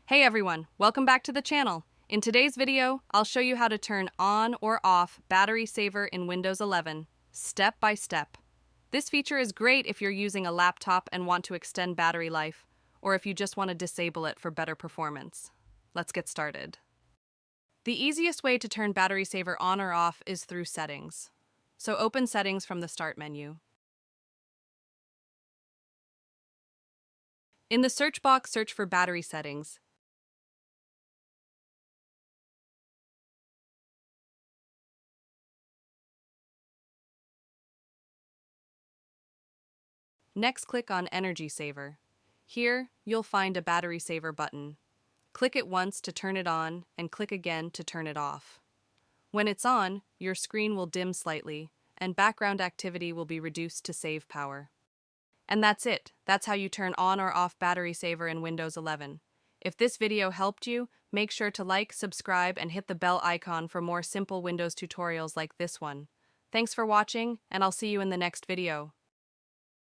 Hey everyone, welcome back to the channel. In today's video, I'll show you how to turn on or off Battery Saver in Windows 11, step by step. This feature is great if you're using a laptop and want to extend battery life, or if you just want to disable it for better performance. Let's get started. The easiest way to turn Battery Saver on or off is through Settings. So open Settings from the Start menu. In the search box, search for Battery Settings. Next, click on Energy Saver. Here, you'll find a Battery Saver button. Click it once to turn it on and click again to turn it off. When it's on, your screen will dim slightly and background activity will be reduced to save power. And that's it. That's how you turn on or off Battery Saver in Windows 11. If this video helped you, make sure to like, subscribe, and hit the bell icon for more simple Windows tutorials like this one. Thanks for watching, and I'll see you in the next video.